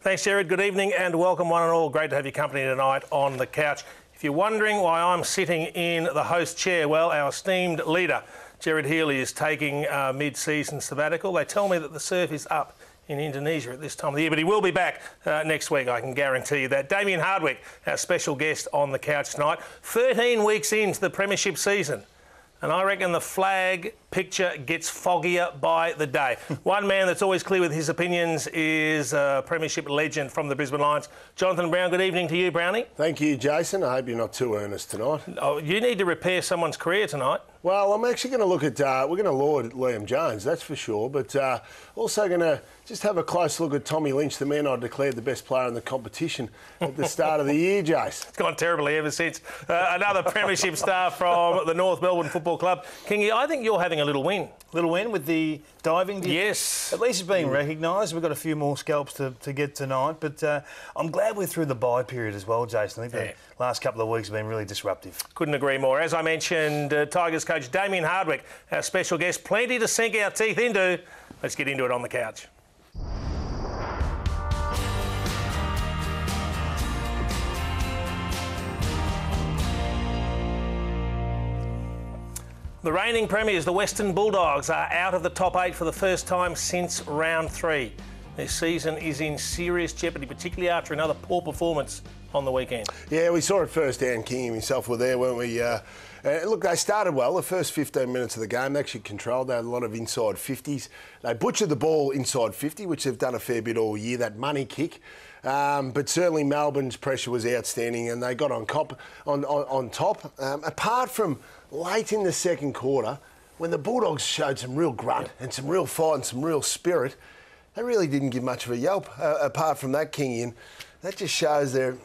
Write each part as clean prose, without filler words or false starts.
Thanks, Jared. Good evening and welcome one and all. Great to have your company tonight on the couch. If you're wondering why I'm sitting in the host chair, well, our esteemed leader, Gerard Healy, is taking a mid-season sabbatical. They tell me that the surf is up in Indonesia at this time of the year, but he will be back next week, I can guarantee you that. Damien Hardwick, our special guest on the couch tonight, 13 weeks into the premiership season, and I reckon the flag picture gets foggier by the day. One man that's always clear with his opinions is a premiership legend from the Brisbane Lions, Jonathan Brown. Good evening to you, Brownie. Thank you, Jason. I hope you're not too earnest tonight. Oh, you need to repair someone's career tonight. Well, I'm actually going to look at, we're going to laud Liam Jones, that's for sure, but also going to just have a close look at Tommy Lynch, the man I declared the best player in the competition at the start of the year, Jace. It's gone terribly ever since. Another premiership star from the North Melbourne Football Club. Kingy, I think you're having a little win. Little win with the diving? Yes. At least it's being recognised. We've got a few more scalps to get tonight, but I'm glad we're through the bye period as well, Jason. I think the last couple of weeks have been really disruptive. Couldn't agree more. As I mentioned, Tigers coach Damien Hardwick, our special guest, plenty to sink our teeth into. Let's get into it on the couch. The reigning premiers, the Western Bulldogs, are out of the top 8 for the first time since round 3. Their season is in serious jeopardy, particularly after another poor performance on the weekend. Yeah, we saw it firsthand. King and himself were there, weren't we? Look, they started well. The first 15 minutes of the game, they actually controlled. They had a lot of inside 50s. They butchered the ball inside 50, which they've done a fair bit all year, that money kick. But certainly Melbourne's pressure was outstanding and they got on top. Apart from late in the second quarter, when the Bulldogs showed some real grunt and some real fight and some real spirit, they really didn't give much of a yelp. Apart from that, Kingy, and that just shows they're,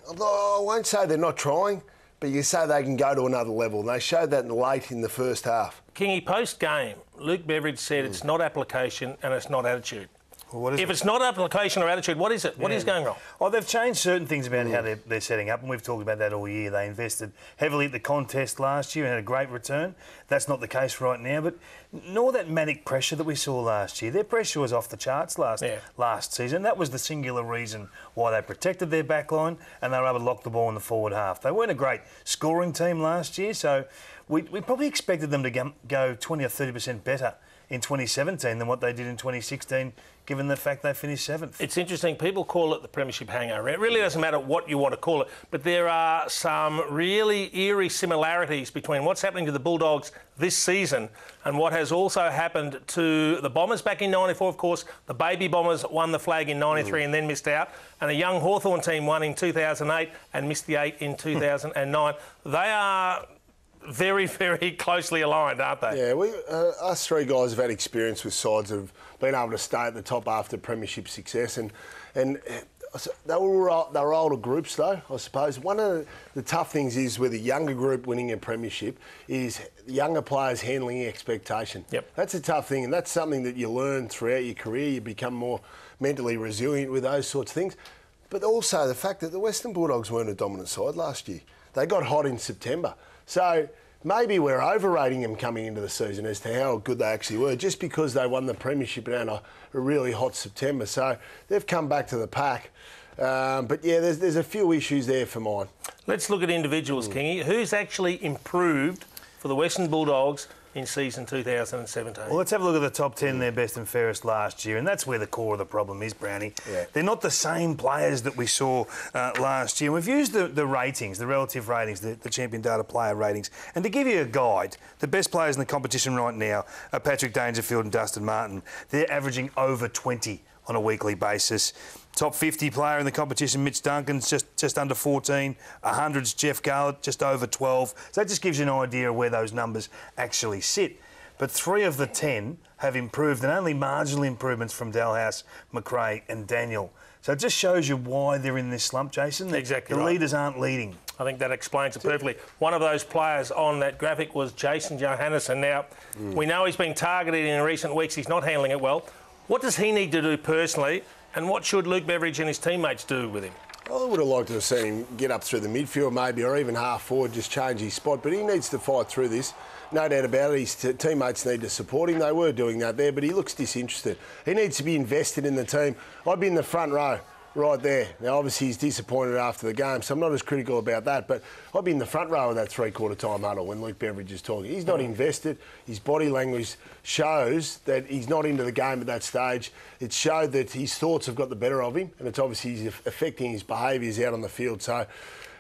I won't say they're not trying, but you say they can go to another level. And they showed that late in the first half. Kingy, post-game, Luke Beveridge said it's not application and it's not attitude. Well, if it's not application or attitude, what is it? What is going wrong? Oh, they've changed certain things about how they're setting up, and we've talked about that all year. They invested heavily at the contest last year and had a great return. That's not the case right now, but nor that manic pressure that we saw last year. Their pressure was off the charts last season. That was the singular reason why they protected their backline and they were able to lock the ball in the forward half. They weren't a great scoring team last year, so we probably expected them to go 20 or 30% better in 2017 than what they did in 2016, given the fact they finished 7th. It's interesting. People call it the premiership hangover. It really doesn't matter what you want to call it, but there are some really eerie similarities between what's happening to the Bulldogs this season and what has also happened to the Bombers back in 94, of course. The Baby Bombers won the flag in 93 and then missed out, and a young Hawthorn team won in 2008 and missed the 8 in 2009. They are very, very closely aligned, aren't they? Yeah, us three guys have had experience with sides that have been able to stay at the top after premiership success, and they were older groups though, I suppose. One of the tough things is with a younger group winning a premiership is younger players handling expectation. Yep. That's a tough thing, and that's something that you learn throughout your career. You become more mentally resilient with those sorts of things. But also the fact that the Western Bulldogs weren't a dominant side last year. They got hot in September. So maybe we're overrating them coming into the season as to how good they actually were, just because they won the premiership in a really hot September. So they've come back to the pack. But yeah, there's a few issues there for mine. Let's look at individuals, Kingy. Who's actually improved for the Western Bulldogs in season 2017? Well, let's have a look at the top 10, their best and fairest last year, and that's where the core of the problem is, Brownie. Yeah. They're not the same players that we saw last year. We've used the ratings, the relative ratings, the Champion Data player ratings, and to give you a guide, the best players in the competition right now are Patrick Dangerfield and Dustin Martin. They're averaging over 20 on a weekly basis. Top 50 player in the competition, Mitch Duncan's just under 14. 100's Jeff Garlett, just over 12. So that just gives you an idea of where those numbers actually sit. But 3 of the 10 have improved, and only marginal improvements from Dalhouse, McRae and Daniel. So it just shows you why they're in this slump, Jason. Exactly the right. leaders aren't leading. I think that explains it perfectly. One of those players on that graphic was Jason Johannisen. Now, we know he's been targeted in recent weeks. He's not handling it well. What does he need to do personally, and what should Luke Beveridge and his teammates do with him? I would have liked to have seen him get up through the midfield maybe, or even half forward, just change his spot. But he needs to fight through this. No doubt about it. His teammates need to support him. They were doing that there, but he looks disinterested. He needs to be invested in the team. I'd be in the front row right there. Now, obviously, he's disappointed after the game, so I'm not as critical about that. But I'd be in the front row of that three-quarter time huddle when Luke Beveridge is talking. He's not invested. His body language shows that he's not into the game at that stage. It showed that his thoughts have got the better of him, and it's obviously affecting his behaviours out on the field. So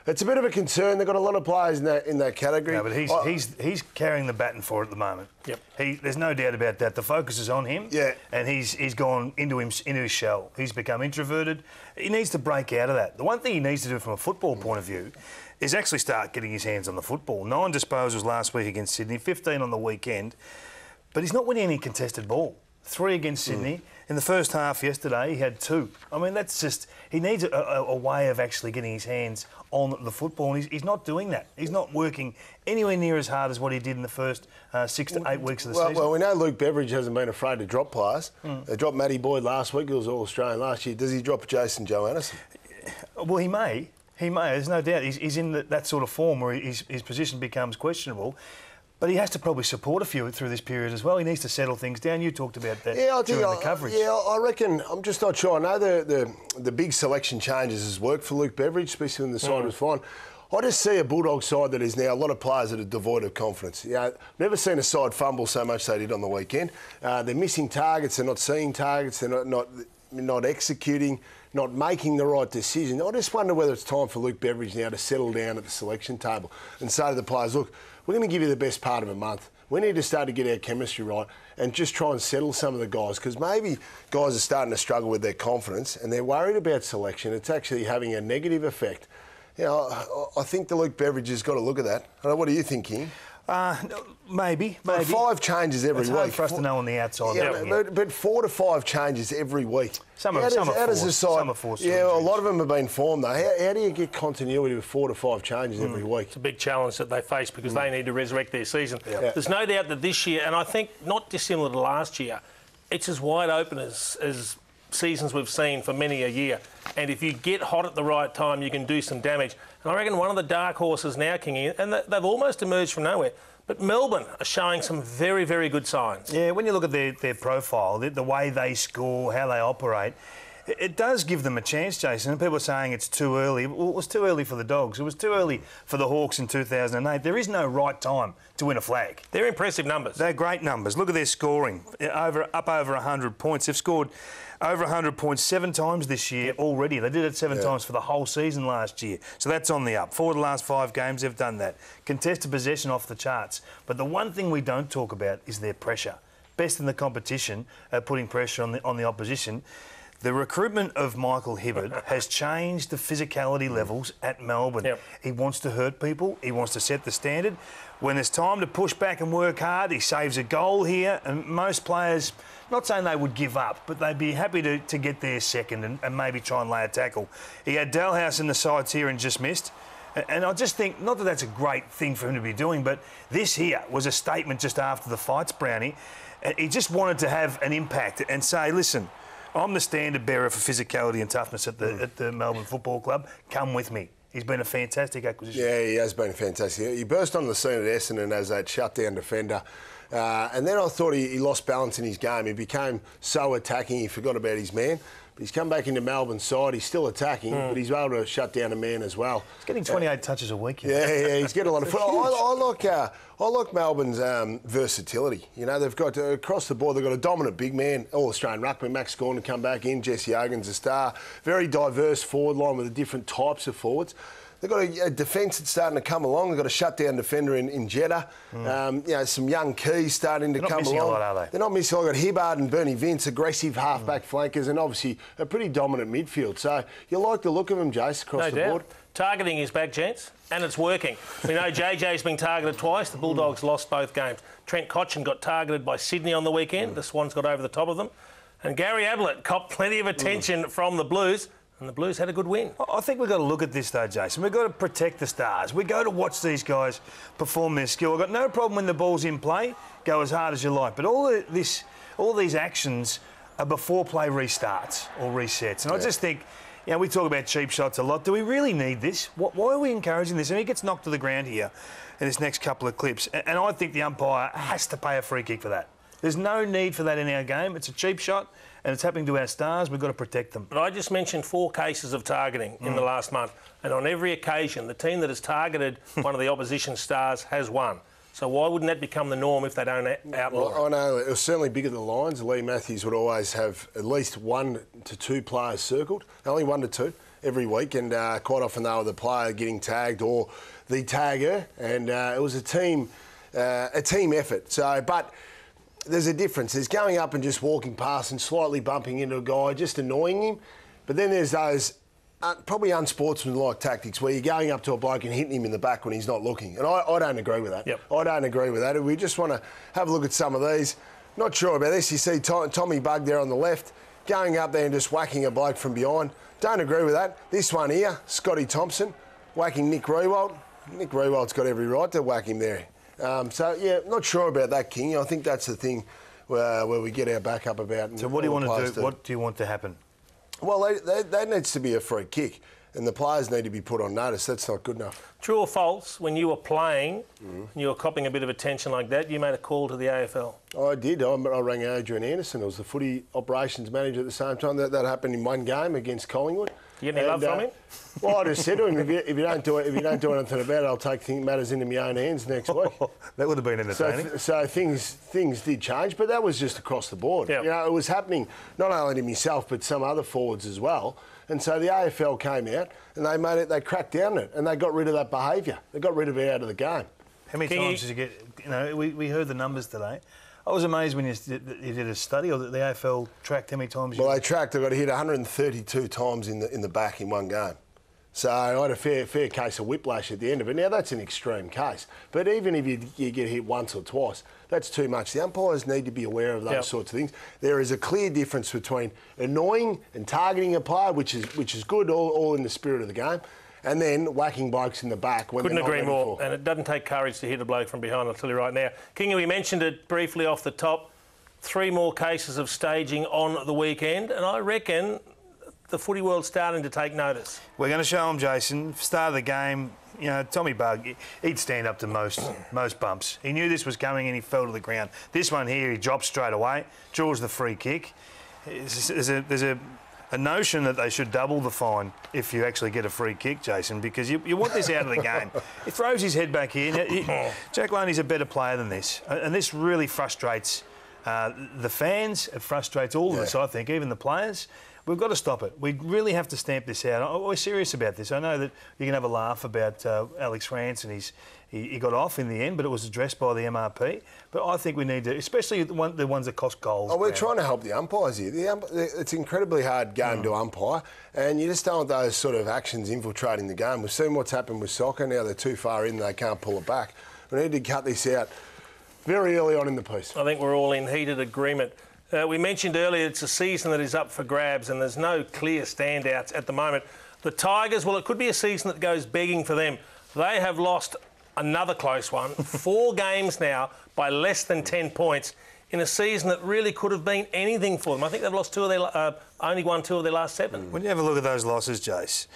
it's a bit of a concern. They've got a lot of players in that category. No, but he's carrying the baton for it at the moment. Yep. There's no doubt about that. The focus is on him. Yeah. And he's gone into his shell. He's become introverted. He needs to break out of that. The one thing he needs to do from a football point of view is actually start getting his hands on the football. 9 disposals last week against Sydney, 15 on the weekend. But he's not winning any contested ball. 3 against Sydney. In the first half yesterday, he had 2. I mean, that's just... He needs a way of actually getting his hands on the football, and he's not doing that. He's not working anywhere near as hard as what he did in the first 6 to 8 weeks of the season. Well, we know Luke Beveridge hasn't been afraid to drop players. They dropped Matty Boyd last week. He was All-Australian last year. Does he drop Jason Johannesson? Well, he may. He may. There's no doubt. He's in that sort of form where his position becomes questionable. But he has to probably support a few through this period as well. He needs to settle things down. You talked about that during the coverage. Yeah, I reckon. I'm just not sure. I know the big selection changes has worked for Luke Beveridge, especially when the side was fine. I just see a Bulldog side that is now a lot of players that are devoid of confidence. Never seen a side fumble so much they did on the weekend. They're missing targets. They're not seeing targets. They're not executing, not making the right decision. I just wonder whether it's time for Luke Beveridge now to settle down at the selection table and say to the players, look, we're going to give you the best part of a month. We need to start to get our chemistry right and just try and settle some of the guys, because maybe guys are starting to struggle with their confidence and they're worried about selection. It's actually having a negative effect. I think the Luke Beveridge has got to look at that. What are you thinking? Maybe. 5 changes every week. It's hard for us to know on the outside. But 4 to 5 changes every week. Some are forced. Yeah, a lot of them have been formed though. How do you get continuity with 4 to 5 changes every week? It's a big challenge that they face because they need to resurrect their season. Yeah. There's no doubt that this year, and I think not dissimilar to last year, it's as wide open as seasons we've seen for many a year. And if you get hot at the right time, you can do some damage. And I reckon one of the dark horses now, Kingy, and they've almost emerged from nowhere, but Melbourne are showing some very, very good signs. Yeah, when you look at their profile, the way they score, how they operate, it does give them a chance, Jason. And people are saying it's too early. Well, it was too early for the Dogs. It was too early for the Hawks in 2008. There is no right time to win a flag. They're impressive numbers. They're great numbers. Look at their scoring. Up over 100 points. They've scored over 100 points 7 times this year already. They did it 7 times for the whole season last year. So that's on the up. 4 of the last 5 games, they've done that. Contested possession off the charts. But the one thing we don't talk about is their pressure. Best in the competition at putting pressure on the opposition. The recruitment of Michael Hibberd has changed the physicality levels at Melbourne. Yep. He wants to hurt people. He wants to set the standard. When there's time to push back and work hard, he saves a goal here. And most players, not saying they would give up, but they'd be happy to get there second and maybe try and lay a tackle. He had Dalhouse in the sides here and just missed. And I just think, not that that's a great thing for him to be doing, but this here was a statement just after the fights, Brownie. He just wanted to have an impact and say, listen, I'm the standard bearer for physicality and toughness at the Melbourne Football Club. Come with me. He's been a fantastic acquisition. Yeah, he has been fantastic. He burst on the scene at Essendon as that shutdown defender. And then I thought he lost balance in his game. He became so attacking, he forgot about his man. But he's come back into Melbourne's side. He's still attacking, but he's able to shut down a man as well. He's getting 28 touches a week. Yeah, he's getting a lot of foot. I like Melbourne's versatility. You know, they've got across the board. They've got a dominant big man, All-Australian ruckman, Max Gawn to come back in. Jesse Hogan's a star. Very diverse forward line with the different types of forwards. They've got a defence that's starting to come along. They've got a shutdown defender in Jeddah. Some young keys starting to come along. They're not missing a lot, are they? They're not missing a lot. They've got Hibberd and Bernie Vince, aggressive half-back flankers, and obviously a pretty dominant midfield. So you like the look of them, Jace, across the board. Targeting is back, gents, and it's working. We know JJ's been targeted twice. The Bulldogs lost both games. Trent Cotchin got targeted by Sydney on the weekend. The Swans got over the top of them. And Gary Ablett copped plenty of attention from the Blues. And the Blues had a good win. I think we've got to look at this though, Jason. We've got to protect the stars. We've got to watch these guys perform their skill. I've got no problem when the ball's in play. Go as hard as you like. But all these actions are before play restarts or resets. And I just think, we talk about cheap shots a lot. Do we really need this? Why are we encouraging this? And he gets knocked to the ground here in this next couple of clips. And I think the umpire has to pay a free kick for that. There's no need for that in our game. It's a cheap shot, and it's happening to our stars. We've got to protect them. But I just mentioned 4 cases of targeting in the last month, and on every occasion, the team that has targeted one of the opposition stars has won. So why wouldn't that become the norm if they don't outlaw it? Well, I know it was certainly bigger than the Lions. Lee Matthews would always have at least 1 to 2 players circled, only 1 to 2 every week, and quite often they were the player getting tagged or the tagger, and it was a team effort. So, but there's a difference. There's going up and just walking past and slightly bumping into a guy, just annoying him. But then there's those probably unsportsmanlike tactics where you're going up to a bloke and hitting him in the back when he's not looking. And I don't agree with that. Yep. I don't agree with that. We just want to have a look at some of these. Not sure about this. You see Tommy Bugg there on the left, going up there and just whacking a bloke from behind. Don't agree with that. This one here, Scotty Thompson, whacking Nick Riewoldt. Nick Riewoldt has got every right to whack him there. So, yeah, not sure about that, King. I think that's the thing where we get our back up about. So what do you want to do? What do you want to happen? Well, that needs to be a free kick, and the players need to be put on notice. That's not good enough. True or false, when you were playing and you were copping a bit of attention like that, you made a call to the AFL? I did. I rang Adrian Anderson. I was the footy operations manager at the same time. That happened in one game against Collingwood. You get any love from him? Well, I just said to him, if you don't do anything about it, I'll take matters into my own hands next week. That would have been entertaining. So things did change, but that was just across the board. Yep. You know, it was happening not only to myself but some other forwards as well. And so the AFL came out and they cracked down on it and they got rid of that behaviour. They got rid of it out of the game. How many times did you get? You know, we heard the numbers today. I was amazed when you did a study, or that the AFL tracked how many times. Well, they tracked. I got hit 132 times in the back in one game. So I had a fair case of whiplash at the end of it. Now that's an extreme case, but even if you get hit once or twice, that's too much. The umpires need to be aware of those sorts of things. There is a clear difference between annoying and targeting a player, which is good, all in the spirit of the game, and then whacking blokes in the back when Couldn't they're not agree ready more. for. And it doesn't take courage to hit a bloke from behind, I'll tell you right now. Kingy, we mentioned it briefly off the top. 3 more cases of staging on the weekend, and I reckon the footy world's starting to take notice. We're going to show them, Jason. Start of the game, you know, Tommy Bugg, he'd stand up to most bumps. He knew this was coming and he fell to the ground. This one here, he dropped straight away, draws the free kick. There's a notion that they should double the fine if you actually get a free kick, Jason, because you want this out of the game. He throws his head back here. Jack Loney's a better player than this, and this really frustrates the fans. It frustrates all of us, I think, even the players. We've got to stop it. We really have to stamp this out. We're serious about this. I know that you can have a laugh about Alex France and he got off in the end, but it was addressed by the MRP. But I think we need to, especially the ones that cost goals. Oh, we're trying to help the umpires here. It's an incredibly hard game to umpire, and you just don't want those sort of actions infiltrating the game. We've seen what's happened with soccer. Now they're too far in, they can't pull it back. We need to cut this out very early on in the piece. I think we're all in heated agreement. We mentioned earlier it's a season that is up for grabs and there's no clear standouts at the moment. The Tigers, well, it could be a season that goes begging for them. They have lost another close one, 4 games now by less than 10 points in a season that really could have been anything for them. I think they've lost only won 2 of their last 7. When you have a look at those losses, Jace,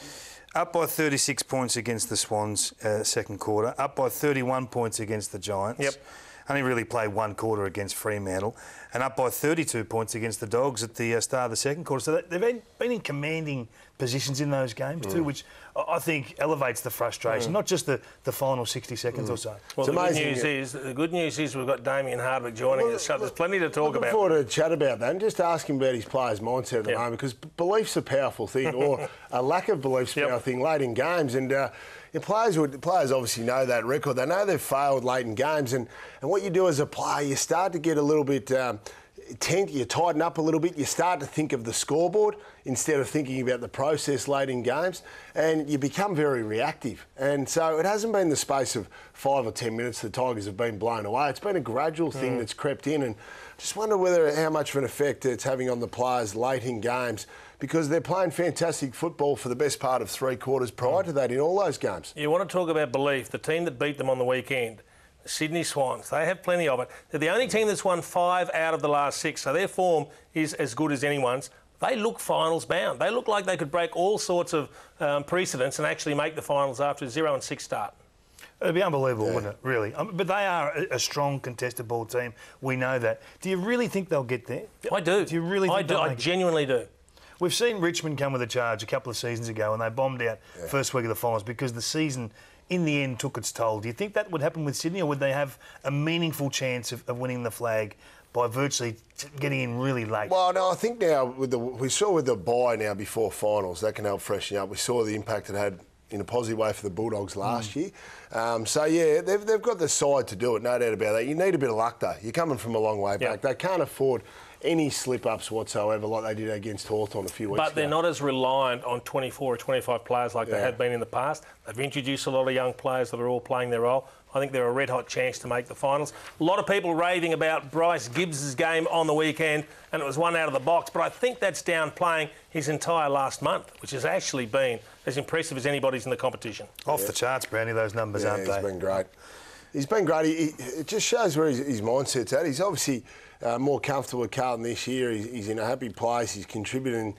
up by 36 points against the Swans second quarter, up by 31 points against the Giants. Yep. Only really played 1 quarter against Fremantle, and up by 32 points against the Dogs at the start of the second quarter. So they've been in commanding positions in those games too, which I think elevates the frustration, not just the final 60 seconds or so. Well, the good news is we've got Damien Hardwick joining us, so there's plenty to talk about. Before to chat about that, and just ask him about his players' mindset at the moment, because belief's a powerful thing, or a lack of belief's a powerful thing late in games, and players obviously know that record. They know they've failed late in games, and what you do as a player, you start to get a little bit you tighten up a little bit. You start to think of the scoreboard instead of thinking about the process late in games, and you become very reactive. And so it hasn't been the space of 5 or 10 minutes the Tigers have been blown away. It's been a gradual thing that's crept in, and just wonder how much of an effect it's having on the players late in games, because they're playing fantastic football for the best part of 3 quarters prior to that in all those games. You want to talk about belief. The team that beat them on the weekend, the Sydney Swans, they have plenty of it. They're the only team that's won 5 out of the last 6, so their form is as good as anyone's. They look finals bound. They look like they could break all sorts of precedents and actually make the finals after a 0-6 start. It'd be unbelievable, wouldn't it? Really. But they are a strong contested ball team. We know that. Do you really think they'll get there? I do. Do you really think they'll make I genuinely do. We've seen Richmond come with a charge a couple of seasons ago and they bombed out first week of the finals because the season, in the end, took its toll. Do you think that would happen with Sydney, or would they have a meaningful chance of winning the flag by virtually getting in really late? Well, no, I think now we saw with the bye now before finals, that can help freshen up. We saw the impact it had in a positive way for the Bulldogs last year. So, yeah, they've got the side to do it, no doubt about that. You need a bit of luck, though. You're coming from a long way back. They can't afford any slip-ups whatsoever like they did against Hawthorn a few weeks ago. But they're not as reliant on 24 or 25 players like they have been in the past. They've introduced a lot of young players that are all playing their role. I think they're a red-hot chance to make the finals. A lot of people raving about Bryce Gibbs' game on the weekend, and it was one out of the box, but I think that's downplaying his entire last month, which has actually been as impressive as anybody's in the competition. Off the charts, Brownie, those numbers, aren't they? He's been great. He's been great. It just shows where his mindset's at. He's obviously more comfortable with Carlton this year. He's in a happy place. He's contributing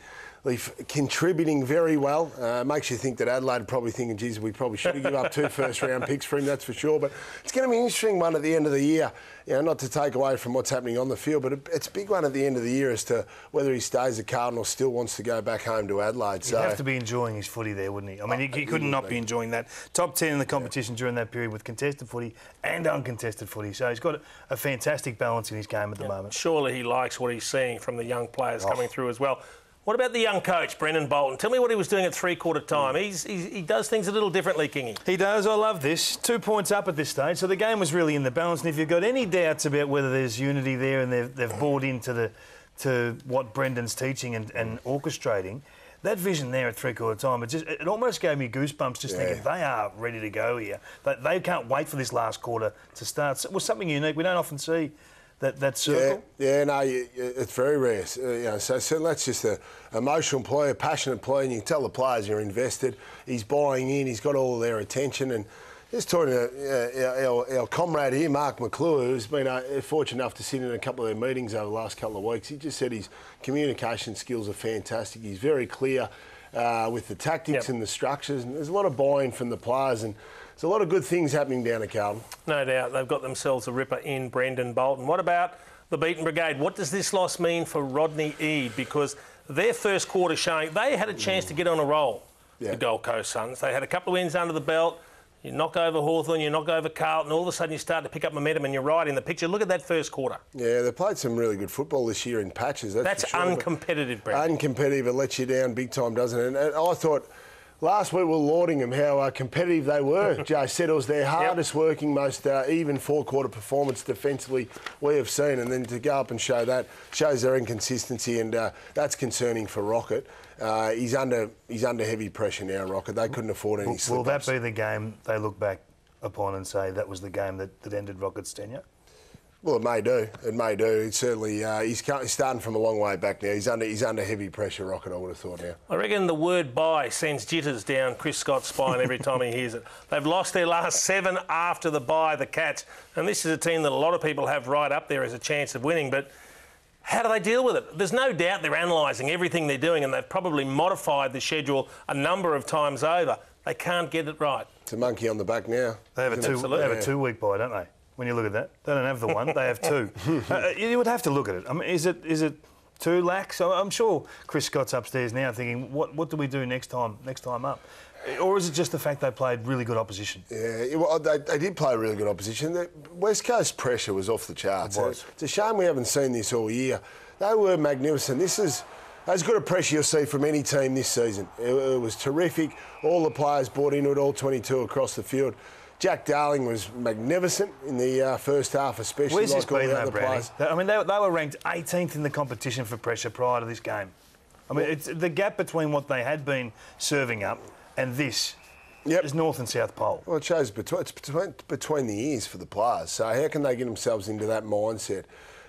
very well. Makes you think that Adelaide are probably thinking, geez, we probably should have given up 2 first-round picks for him, that's for sure. But it's going to be an interesting one at the end of the year. You know, not to take away from what's happening on the field, but it's a big one at the end of the year as to whether he stays at Carlton or still wants to go back home to Adelaide. He'd have to be enjoying his footy there, wouldn't he? I mean, he couldn't not be enjoying that. Top 10 in the competition during that period with contested footy and uncontested footy. So he's got a fantastic balance in his game at the moment. Surely he likes what he's seeing from the young players coming through as well. What about the young coach, Brendan Bolton? Tell me what he was doing at three-quarter time. He does things a little differently, Kingy. He does. I love this. 2 points up at this stage. So the game was really in the balance. And if you've got any doubts about whether there's unity there and they've bought into what Brendan's teaching and orchestrating, that vision there at three-quarter time, it almost gave me goosebumps just thinking they are ready to go here. They can't wait for this last quarter to start. It was something unique. We don't often see that circle. It's very rare. So that's just an emotional play, a passionate play, and you can tell the players are invested. He's buying in. He's got all of their attention. And just talking to our comrade here, Mark McClure, who's been fortunate enough to sit in a couple of their meetings over the last couple of weeks. He just said his communication skills are fantastic. He's very clear with the tactics and the structures. And there's a lot of buy-in from the players, and there's a lot of good things happening down at Carlton. No doubt. They've got themselves a ripper in Brendan Bolton. What about the Beaten Brigade? What does this loss mean for Rodney Eade? Because their first quarter showing, they had a chance to get on a roll, the Gold Coast Suns. They had a couple of wins under the belt. You knock over Hawthorn, you knock over Carlton, all of a sudden you start to pick up momentum and you're right in the picture. Look at that first quarter. Yeah, they played some really good football this year in patches. That's for sure, uncompetitive, Brett. Uncompetitive, it lets you down big time, doesn't it? And I thought last week we were lauding them how competitive they were. Jay said it was their hardest working, most even four-quarter performance defensively we have seen, and then to go up and show that shows their inconsistency, and that's concerning for Rocket. He's under heavy pressure now, Rocket. They couldn't afford any slip-ups. Will that be the game they look back upon and say that was the game that ended Rocket's tenure? Well, it may do. It may do. It's certainly he's starting from a long way back now. He's under heavy pressure, Rocket, I would have thought now. I reckon the word bye sends jitters down Chris Scott's spine every time he hears it. They've lost their last 7 after the bye, the Cats, and this is a team that a lot of people have right up there as a chance of winning, but how do they deal with it? There's no doubt they're analysing everything they're doing, and they've probably modified the schedule a number of times over. They can't get it right. It's a monkey on the back now. They have a 2-week bye, don't they? When you look at that, they don't have the one; they have 2. You would have to look at it. I mean, is it too lax? I'm sure Chris Scott's upstairs now thinking, what do we do next time up? Or is it just the fact they played really good opposition? Yeah, well, they did play really good opposition. The West Coast pressure was off the charts. It's a shame we haven't seen this all year. They were magnificent. This is as good a pressure you'll see from any team this season. It was terrific. All the players bought into it, all 22 across the field. Jack Darling was magnificent in the first half, especially. Where's this been, though, Brownie? I mean, they were ranked 18th in the competition for pressure prior to this game. I mean, it's the gap between what they had been serving up and this is North and South Pole. Well, it shows it's between the ears for the players. So how can they get themselves into that mindset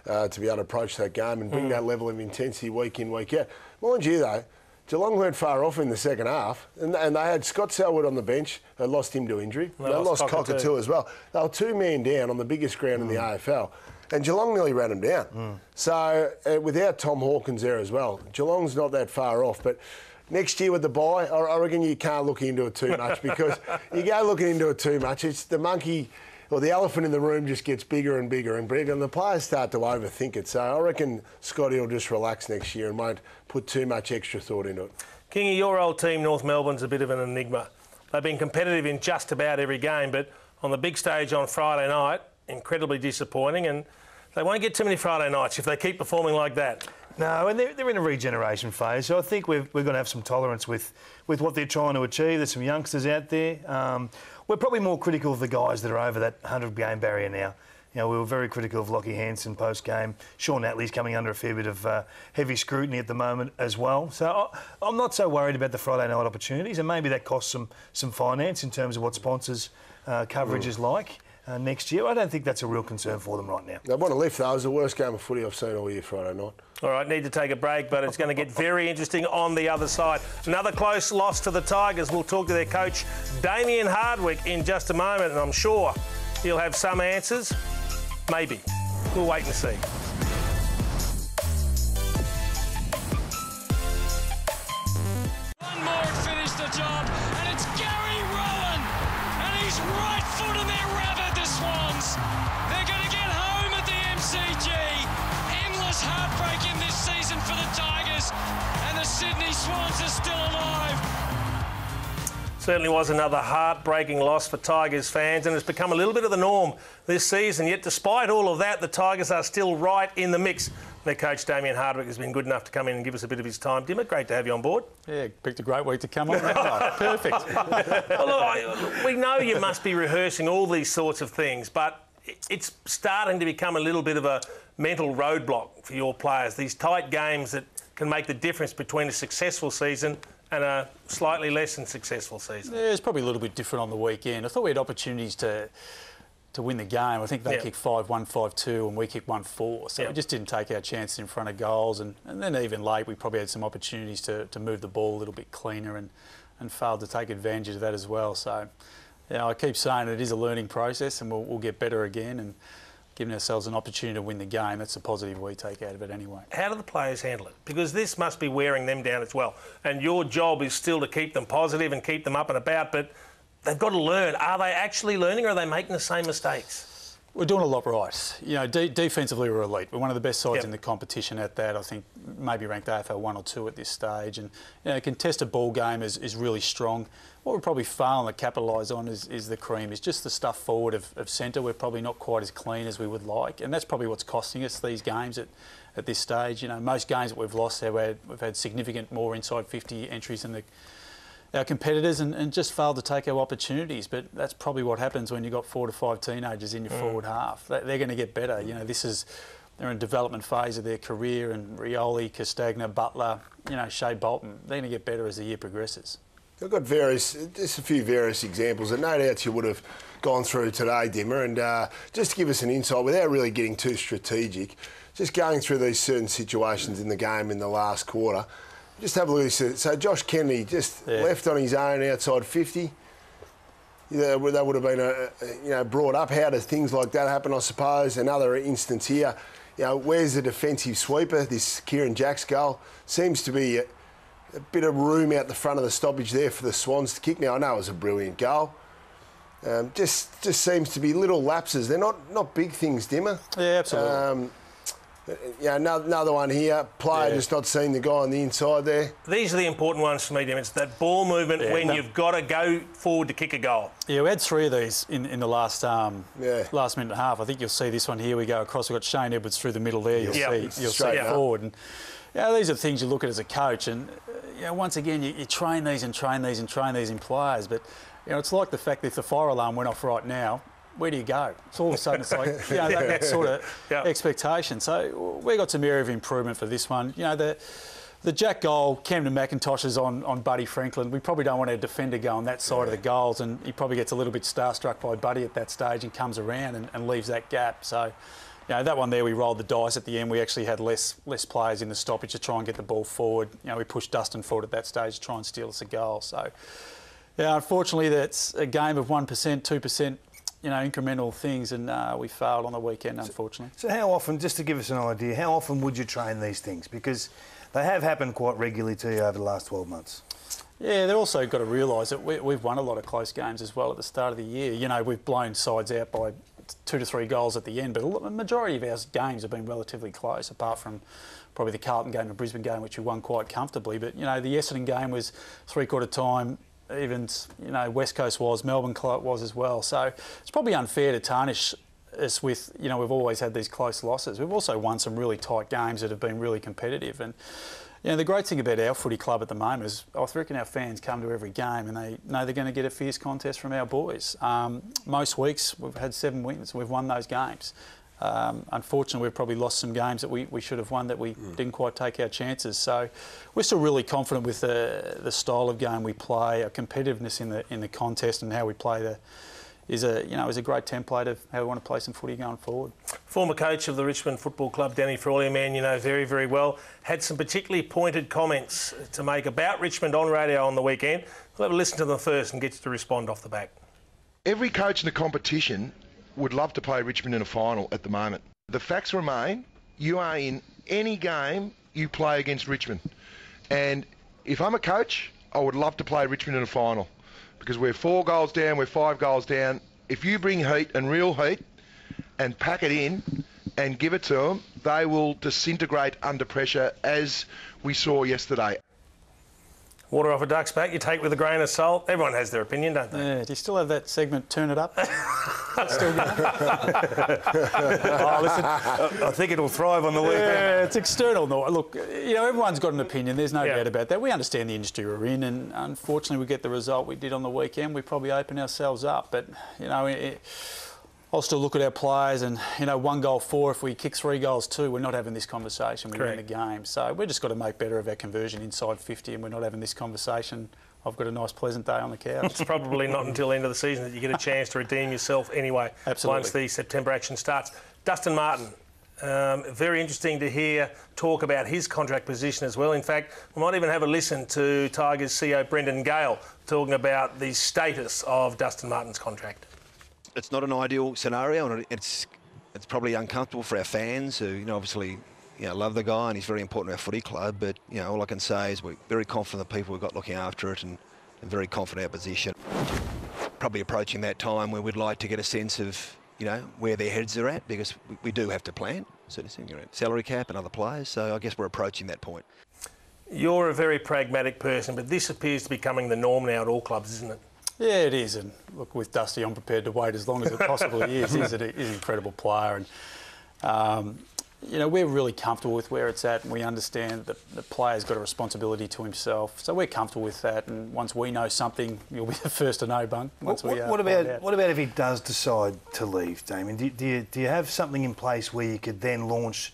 to be able to approach that game and bring that level of intensity week in, week out? Mind you, though, Geelong weren't far off in the second half, and they had Scott Selwood on the bench. They lost him to injury. They lost Cockatoo as well. They were 2-man down on the biggest ground in the AFL, and Geelong nearly ran them down. So without Tom Hawkins there as well, Geelong's not that far off. But next year with the bye, I reckon you can't look into it too much because you go looking into it too much, it's the monkey or the elephant in the room just gets bigger and bigger and bigger, and the players start to overthink it. So I reckon Scotty will just relax next year and won't put too much extra thought into it. Kingy, your old team, North Melbourne's a bit of an enigma. They've been competitive in just about every game, but on the big stage on Friday night, incredibly disappointing, and they won't get too many Friday nights if they keep performing like that. No, and they're in a regeneration phase, so I think we're going to have some tolerance with what they're trying to achieve. There's some youngsters out there. We're probably more critical of the guys that are over that 100-game barrier now. You know, we were very critical of Lockie Hansen post-game. Sean Atlee's coming under a fair bit of heavy scrutiny at the moment as well. So I'm not so worried about the Friday night opportunities, and maybe that costs some finance in terms of what sponsors' coverage is like. Next year, I don't think that's a real concern for them right now. They want to lift, though. It was the worst game of footy I've seen all year Friday night. All right, need to take a break, but it's going to get very interesting on the other side. Another close loss to the Tigers. We'll talk to their coach, Damien Hardwick, in just a moment, and I'm sure he'll have some answers. Maybe. We'll wait and see. One more to finish the job, and it's Gary Rowan, and he's right foot in their rabbit, the Swans. They're going to get home at the MCG. Endless heartbreak in this season for the Tigers, and the Sydney Swans are still alive. Certainly was another heartbreaking loss for Tigers fans, and it's become a little bit of the norm this season. Yet despite all of that, the Tigers are still right in the mix. Their coach, Damien Hardwick, has been good enough to come in and give us a bit of his time. Dimmer, great to have you on board. Yeah, picked a great week to come on. Perfect. Well, look, we know you must be rehearsing all these sorts of things, but it's starting to become a little bit of a mental roadblock for your players. These tight games that can make the difference between a successful season and a slightly less than successful season. Yeah, it's probably a little bit different on the weekend. I thought we had opportunities to win the game. I think they kicked 5-1, 5-2, and we kicked 1-4. So we just didn't take our chances in front of goals. And then even late, we probably had some opportunities to move the ball a little bit cleaner and failed to take advantage of that as well. So, I keep saying it is a learning process, and we'll get better again. And giving ourselves an opportunity to win the game, that's the positive we take out of it anyway. How do the players handle it? Because this must be wearing them down as well. And your job is still to keep them positive and keep them up and about, but they've got to learn. Are they actually learning, or are they making the same mistakes? We're doing a lot right. Defensively we're elite. We're one of the best sides in the competition at that. I think maybe ranked AFL 1 or 2 at this stage. And contested ball game is really strong. What we're probably failing to capitalise on is the cream, is just the stuff forward of centre. We're probably not quite as clean as we would like, and that's probably what's costing us these games at this stage. Most games that we've lost, we've had significant more inside 50 entries than our competitors, and just failed to take our opportunities. But that's probably what happens when you've got 4 to 5 teenagers in your forward half. They're going to get better. They're in development phase of their career, and Rioli, Castagna, Butler, Shea Bolton, they're going to get better as the year progresses. I've got just a few various examples that no doubt you would have gone through today, Dimmer, and just to give us an insight, without really getting too strategic, just going through these certain situations in the game in the last quarter, just have a look at this. So Josh Kennedy just left on his own outside 50. That would have been brought up. How does things like that happen, I suppose? Another instance here, where's the defensive sweeper? This Kieran Jacks goal seems to be a bit of room out the front of the stoppage there for the Swans to kick. Now, I know it was a brilliant goal. Just seems to be little lapses. They're not big things, Dimmer. Yeah, absolutely. Another one here. Player just not seeing the guy on the inside there. These are the important ones for me, Dimmer. It's that ball movement when you've got to go forward to kick a goal. Yeah, we had 3 of these in the last minute and a half. I think you'll see this one here. We go across. We've got Shane Edwards through the middle there. You'll see forward. And these are the things you look at as a coach, and once again you train these and train these and train these in players, but it's like the fact that if the fire alarm went off right now, where do you go? It's all of a sudden it's like that sort of expectation. So we got some area of improvement for this one. The Jack goal, Camden McIntosh is on Buddy Franklin. We probably don't want our defender go on that side of the goals, and he probably gets a little bit starstruck by Buddy at that stage and comes around and leaves that gap. So that one there, we rolled the dice at the end. We actually had less players in the stoppage to try and get the ball forward. We pushed Dustin forward at that stage to try and steal us a goal. So, unfortunately, that's a game of 1%, 2%, incremental things, and we failed on the weekend, unfortunately. So how often, just to give us an idea, how often would you train these things? Because They have happened quite regularly to you over the last 12 months. Yeah, they've also got to realise that we've won a lot of close games as well at the start of the year. You know, we've blown sides out by 2 to 3 goals at the end, but the majority of our games have been relatively close, apart from probably the Carlton game and Brisbane game, which we won quite comfortably. But, you know, the Essendon game was 3/4 time. Even, you know, West Coast was, Melbourne was as well. So it's probably unfair to tarnish us with, you know, we've always had these close losses. We've also won some really tight games that have been really competitive. And, you know, the great thing about our footy club at the moment is I reckon our fans come to every game and they know they're going to get a fierce contest from our boys. Most weeks we've had 7 wins. We've won those games. Unfortunately, we've probably lost some games that we should have won that we didn't quite take our chances. So we're still really confident with the style of game we play, our competitiveness in the contest, and how we play is a great template of how we want to play some footy going forward. Former coach of the Richmond Football Club, Danny Frawley, a man you know very, very well, had some particularly pointed comments to make about Richmond on radio on the weekend. We'll have a listen to them first and get you to respond off the back. Every coach in the competition would love to play Richmond in a final at the moment. The facts remain, you are in any game you play against Richmond. And if I'm a coach, I would love to play Richmond in a final. Because we're 4 goals down, we're 5 goals down. If you bring heat and real heat and pack it in and give it to them, they will disintegrate under pressure, as we saw yesterday. Water off a duck's back, you take with a grain of salt. Everyone has their opinion, don't they? Yeah, do you still have that segment, Turn It Up? Still going? Oh, listen, I think it'll thrive on the weekend. Yeah, it's external. Look, you know, everyone's got an opinion. There's no doubt about that. We understand the industry we're in, and unfortunately we get the result we did on the weekend. We probably open ourselves up. But, you know, I'll still look at our players and, you know, 1 goal 4, if we kick 3 goals 2, we're not having this conversation. We win the game. So we've just got to make better of our conversion inside 50, and we're not having this conversation. I've got a nice pleasant day on the couch. It's probably not until the end of the season that you get a chance to redeem yourself anyway. Absolutely. Once the September action starts. Dustin Martin, very interesting to hear talk about his contract position as well. In fact, we might even have a listen to Tigers CEO Brendan Gale talking about the status of Dustin Martin's contract. It's not an ideal scenario, and it's probably uncomfortable for our fans who, you know, obviously, you know, love the guy and he's very important to our footy club. But, you know, all I can say is we're very confident the people we've got looking after it and very confident in our position. Probably approaching that time where we'd like to get a sense of, you know, where their heads are at, because we do have to plan certain things, you know, salary cap and other players. So I guess we're approaching that point. You're a very pragmatic person, but this appears to be becoming the norm now at all clubs, isn't it? Yeah, it is. And look, with Dusty, I'm prepared to wait as long as it possibly is. He's an incredible player. And, you know, we're really comfortable with where it's at, and we understand that the player's got a responsibility to himself. So we're comfortable with that. And once we know something, you'll be the first to know, Bung. What about if he does decide to leave, Damien? Do you have something in place where you could then launch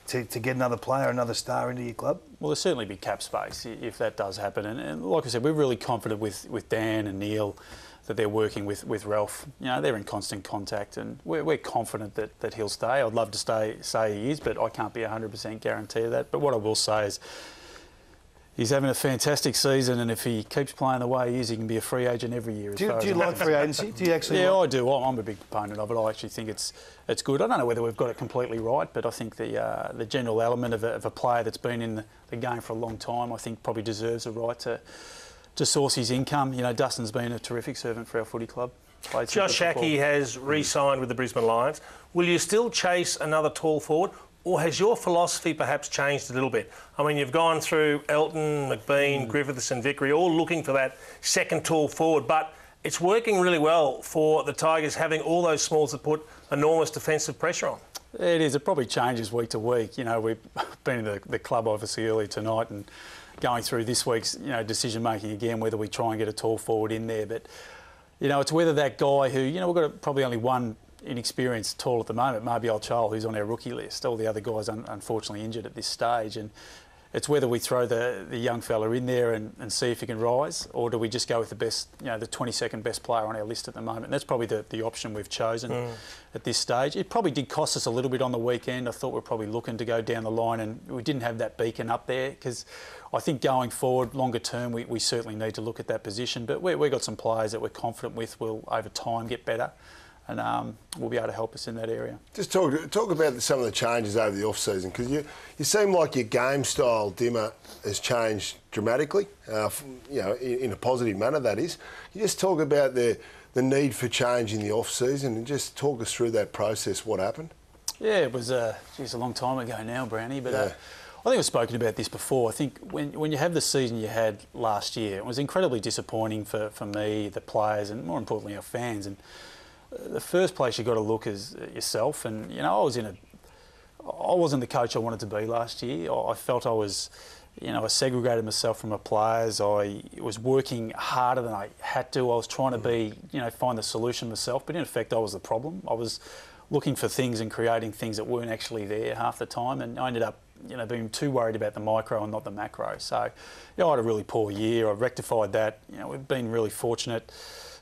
to get another player, another star into your club? Well, there'll certainly be cap space if that does happen. And like I said, we're really confident with Dan and Neil that they're working with Ralph. You know, they're in constant contact, and we're confident that he'll stay. I'd love to say he is, but I can't be 100% guarantee of that. But what I will say is he's having a fantastic season, and if he keeps playing the way he is, he can be a free agent every year. Do you like free agency? Do you actually? Yeah, I do. I'm a big proponent of it. I actually think it's good. I don't know whether we've got it completely right, but I think the general element of a player that's been in the game for a long time, I think probably deserves a right to source his income. You know, Dustin's been a terrific servant for our footy club. Josh Schache has re-signed with the Brisbane Lions. Will you still chase another tall forward, or has your philosophy perhaps changed a little bit? I mean, you've gone through Elton, McBean, Griffiths and Vickery, all looking for that second tall forward, but it's working really well for the Tigers having all those smalls that put enormous defensive pressure on. It is. It probably changes week to week. You know, we've been in the club obviously early tonight and going through this week's, you know, decision making again, whether we try and get a tall forward in there. But, you know, it's whether that guy who, you know, we've got probably only one inexperienced tall at the moment, Marbial Chol, who's on our rookie list. All the other guys unfortunately injured at this stage, and it's whether we throw the young fella in there and see if he can rise, or do we just go with the best, you know, the 22nd best player on our list at the moment. And that's probably the option we've chosen at this stage. It probably did cost us a little bit on the weekend. I thought we were probably looking to go down the line, and we didn't have that beacon up there, because I think going forward, longer term, we certainly need to look at that position. But we've got some players that we're confident with will, over time, get better. and will be able to help us in that area. Just talk about some of the changes over the off-season, because you seem like your game style, Dimmer, has changed dramatically, in a positive manner, that is. You just talk about the need for change in the off-season and just talk us through that process, what happened. Yeah, it was a long time ago now, Brownie, but I think we've spoken about this before. I think when you have the season you had last year, it was incredibly disappointing for me, the players, and more importantly our fans. And the first place you've got to look is yourself. And, I wasn't the coach I wanted to be last year. I felt I was, I segregated myself from my players. I was working harder than I had to. I was trying to be, find the solution myself. But in effect, I was the problem. I was looking for things and creating things that weren't actually there half the time. And I ended up, being too worried about the micro and not the macro. So, I had a really poor year. I rectified that. We've been really fortunate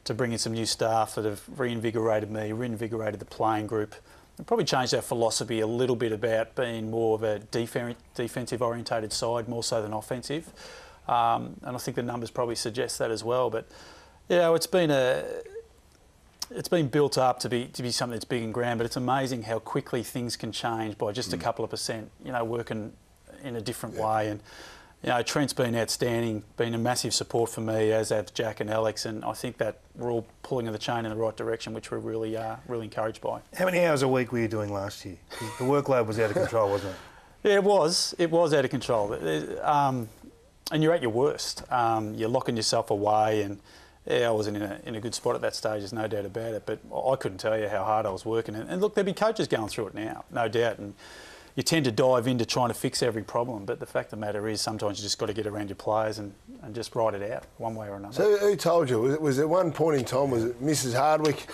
to bring in some new staff that have reinvigorated me, reinvigorated the playing group. And probably changed our philosophy a little bit about being more of a defensive orientated side, more so than offensive. And I think the numbers probably suggest that as well. But, it's been built up to be something that's big and grand, but it's amazing how quickly things can change by just a couple of percent, working in a different way. And, Trent's been outstanding, been a massive support for me, as have Jack and Alex, and I think that we're all pulling the chain in the right direction, which we're really encouraged by. How many hours a week were you doing last year? The workload was out of control, wasn't it? Yeah, it was. It was out of control. And you're at your worst. You're locking yourself away, and I wasn't in a good spot at that stage, there's no doubt about it, but I couldn't tell you how hard I was working. And look, there'll be coaches going through it now, no doubt, and you tend to dive into trying to fix every problem, but the fact of the matter is sometimes you just got to get around your players and just write it out one way or another. So who told you? Was it one point in time, was it Mrs Hardwick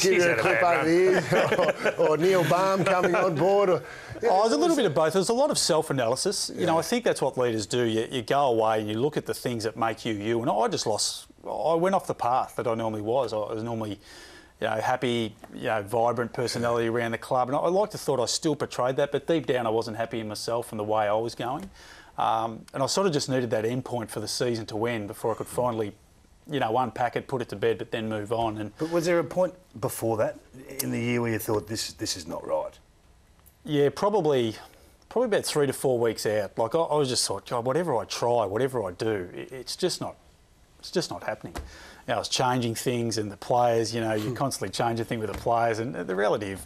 give you a clip over the ears, or Neil Baum coming on board? Or, it was a little bit of both. There's a lot of self-analysis. I think that's what leaders do. You go away and you look at the things that make you you, and I went off the path that I normally was. I was normally happy, vibrant personality around the club. And I like to thought I still portrayed that, but deep down I wasn't happy in myself and the way I was going. And I sort of just needed that end point for the season to end before I could finally, unpack it, put it to bed, but then move on. But was there a point before that in the year where you thought this is not right? Yeah, probably about 3 to 4 weeks out. Like I was just thought, God, whatever I try, whatever I do, it's just not happening. I was changing things, and the players, you're constantly changing things with the players. And the reality of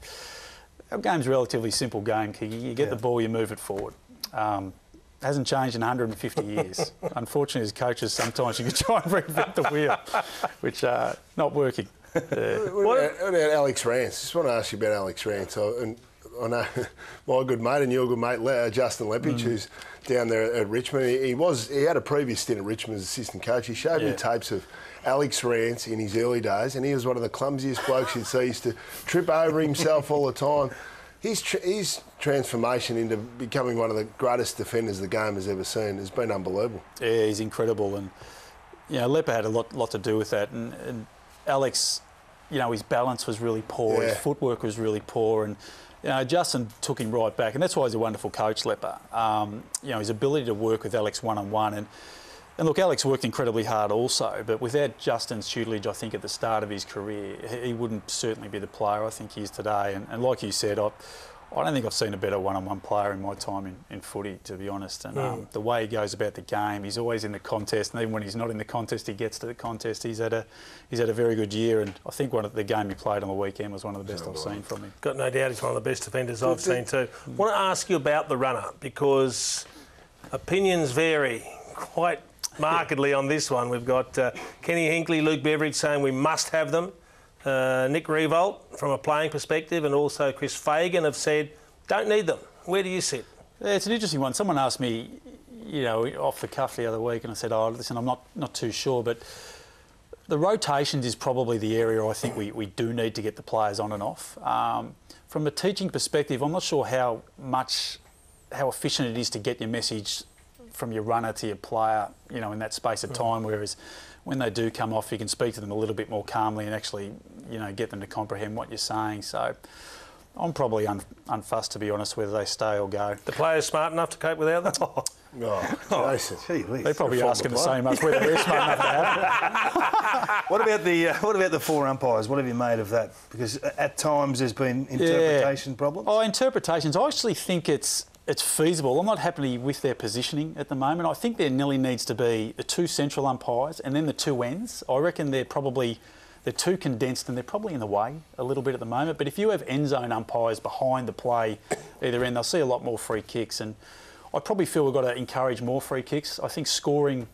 our game's a relatively simple game. You get the ball, you move it forward. Hasn't changed in 150 years. Unfortunately, as coaches, sometimes you can try and reinvent the wheel, which not working. What about Alex Rance? Just want to ask you about Alex Rance. I know my good mate and your good mate, Justin Lepage, who's down there at Richmond. He had a previous stint at Richmond as assistant coach. He showed me tapes of Alex Rance in his early days, and he was one of the clumsiest blokes you'd see. He used to trip over himself all the time. His transformation into becoming one of the greatest defenders the game has ever seen has been unbelievable. Yeah, he's incredible, and Lepa had a lot to do with that. And Alex, his balance was really poor, his footwork was really poor, and Justin took him right back, and that's why he's a wonderful coach, Lepa. His ability to work with Alex one-on-one, and look, Alex worked incredibly hard also, but without Justin's tutelage, I think at the start of his career, he wouldn't certainly be the player I think he is today. And like you said, I don't think I've seen a better one-on-one player in my time in footy, to be honest. And the way he goes about the game, he's always in the contest, and even when he's not in the contest, he gets to the contest. He's had a very good year, and I think the game he played on the weekend was one of the best I've seen from him. Got no doubt he's one of the best defenders I've seen too. I want to ask you about the runner, because opinions vary quite markedly on this one. We've got Kenny Hinkley, Luke Beveridge saying we must have them. Nick Riewoldt, from a playing perspective, and also Chris Fagan have said don't need them. Where do you sit? Yeah, it's an interesting one. Someone asked me, off the cuff the other week, and I said, listen, I'm not too sure, but the rotations is probably the area I think we do need to get the players on and off. From a teaching perspective, I'm not sure how efficient it is to get your message from your runner to your player, in that space of time, whereas when they do come off, you can speak to them a little bit more calmly and actually, get them to comprehend what you're saying. So I'm probably unfussed, to be honest, whether they stay or go. The players smart enough to cope without them? Jason. They're probably asking the same us whether they're smart enough to have it. What about the 4 umpires? What have you made of that? Because at times there's been interpretation problems. Oh, interpretations. I actually think it's feasible. I'm not happy with their positioning at the moment. I think there nearly needs to be the 2 central umpires and then the 2 ends. I reckon they're too condensed and they're probably in the way a little bit at the moment. But if you have end zone umpires behind the play either end, they'll see a lot more free kicks. And I probably feel we've got to encourage more free kicks. I think scoring.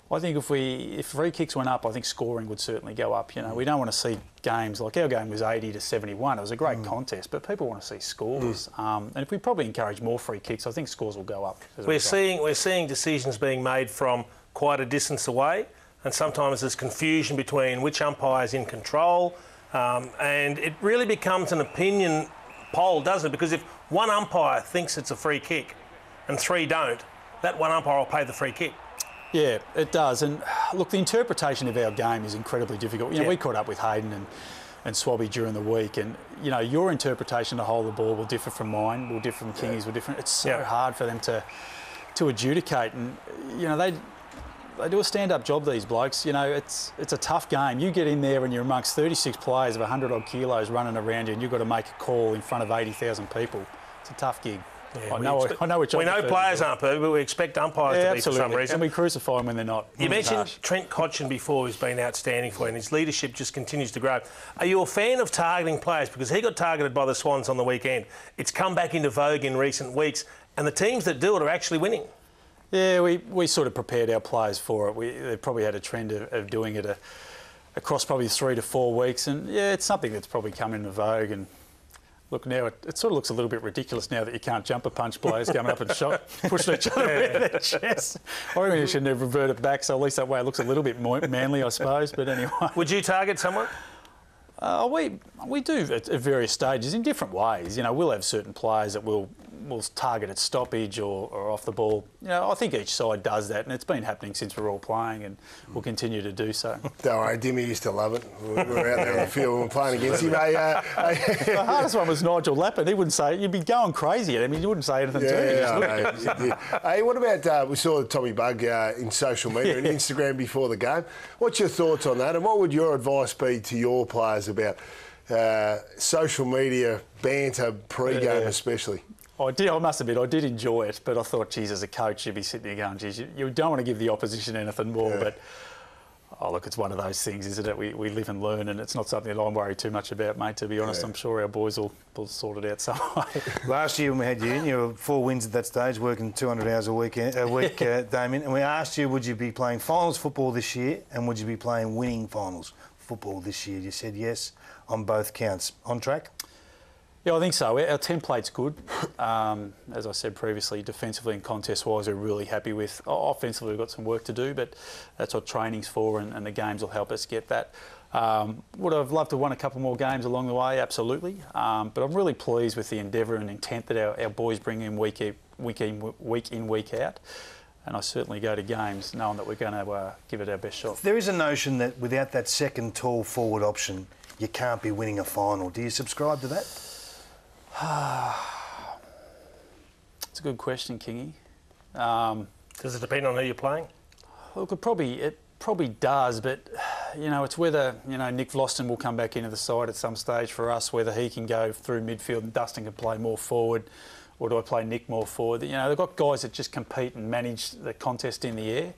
I think if free kicks went up, I think scoring would certainly go up. You know, we don't want to see games like our game was 80 to 71. It was a great contest, but people want to see scores. And if we probably encourage more free kicks, I think scores will go up. We're seeing decisions being made from quite a distance away, and sometimes there's confusion between which umpire is in control, and it really becomes an opinion poll, doesn't it? Because if one umpire thinks it's a free kick and 3 don't, that one umpire will pay the free kick. Yeah, it does. And look, the interpretation of our game is incredibly difficult. You know, we caught up with Hayden and Swabby during the week, and you know, your interpretation of the whole of the ball will differ from mine, will differ from Kingy's, will differ. It's so hard for them to adjudicate, and you know, they do a stand-up job, these blokes. You know, it's a tough game. You get in there and you're amongst 36 players of 100 odd kilos running around you, and you've got to make a call in front of 80,000 people. It's a tough gig. Yeah, I know which we know players aren't perfect, but we expect umpires to be for some reason. And we crucify them when they're not. You mentioned Trent Cotchin before, who's been outstanding for you, and his leadership just continues to grow. Are you a fan of targeting players? Because he got targeted by the Swans on the weekend. It's come back into vogue in recent weeks, and the teams that do it are actually winning. Yeah, we sort of prepared our players for it. They've probably had a trend of doing it across probably 3 to 4 weeks, and yeah, it's something that's probably come into vogue. And look, now it sort of looks a little bit ridiculous now that you can't jumper punch players coming up and pushing each other around their chest. I reckon you should have reverted it back, so at least that way it looks a little bit more manly, I suppose. But anyway. Would you target someone? We do at various stages in different ways. You know, we'll have certain players that we'll target at stoppage or off the ball. You know, I think each side does that, and it's been happening since we're all playing, and we'll continue to do so. Don't worry, Dimmy used to love it. We were out there on the field and playing against him. The hardest one was Nigel Lappin. He wouldn't say it. You'd be going crazy at him. He wouldn't say anything to you. Hey, what about, we saw Tommy Bugg in social media and Instagram before the game. What's your thoughts on that, and what would your advice be to your players about social media banter pre-game especially? I must admit, I did enjoy it, but I thought, geez, as a coach, you'd be sitting there going, geez, you don't want to give the opposition anything more, but, oh, look, it's one of those things, isn't it? We live and learn, and it's not something that I'm worried too much about, mate, to be honest. I'm sure our boys will sort it out some way. Last year when we had you were 4 wins at that stage, working 200 hours a week, Damien, and we asked you, would you be playing finals football this year, and would you be playing winning finals football this year? You said yes on both counts. On track? Yeah, I think so. Our template's good. As I said previously, defensively and contest-wise, we're really happy with. Offensively, we've got some work to do, but that's what training's for, and the games will help us get that. Would I've loved to have won a couple more games along the way? Absolutely. But I'm really pleased with the endeavour and intent that our boys bring in week in, week out. And I certainly go to games knowing that we're going to give it our best shot. There is a notion that without that second tall forward option, you can't be winning a final. Do you subscribe to that? It's a good question, Kingy. Does it depend on who you're playing? Look, it probably does, but you know, it's whether Nick Vlaston will come back into the side at some stage for us, whether he can go through midfield and Dustin can play more forward, or do I play Nick more forward? You know, they've got guys that just compete and manage the contest in the air.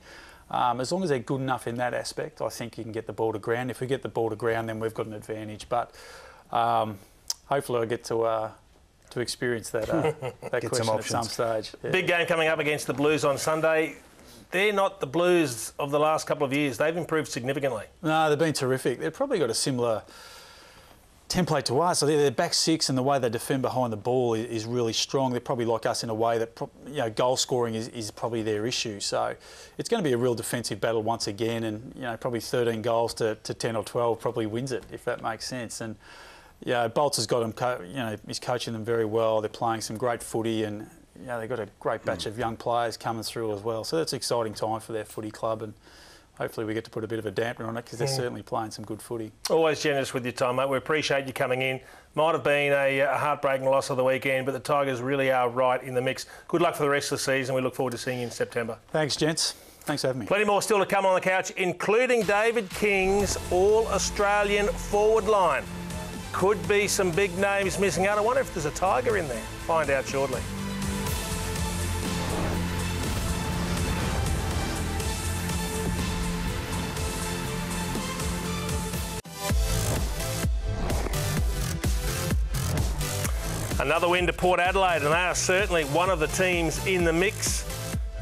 As long as they're good enough in that aspect, I think you can get the ball to ground. If we get the ball to ground, then we've got an advantage. But hopefully, I get to experience that question at some stage. Yeah. Big game coming up against the Blues on Sunday. They're not the Blues of the last couple of years. They've improved significantly. No, they've been terrific. They've probably got a similar template to us. So their back six and the way they defend behind the ball is really strong. They're probably like us in a way that goal scoring is probably their issue. So it's going to be a real defensive battle once again, and probably 13 goals to 10 or 12 probably wins it, if that makes sense. And Bolts has got them. He's coaching them very well. They're playing some great footy, and they've got a great batch of young players coming through as well. So that's an exciting time for their footy club, and hopefully we get to put a bit of a dampener on it because they're certainly playing some good footy. Always generous with your time, mate. We appreciate you coming in. Might have been a heartbreaking loss of the weekend, but the Tigers really are right in the mix. Good luck for the rest of the season. We look forward to seeing you in September. Thanks, gents. Thanks for having me. Plenty more still to come on the couch, including David King's All-Australian forward line. Could be some big names missing out. I wonder if there's a Tiger in there. Find out shortly. Another win to Port Adelaide, and they are certainly one of the teams in the mix.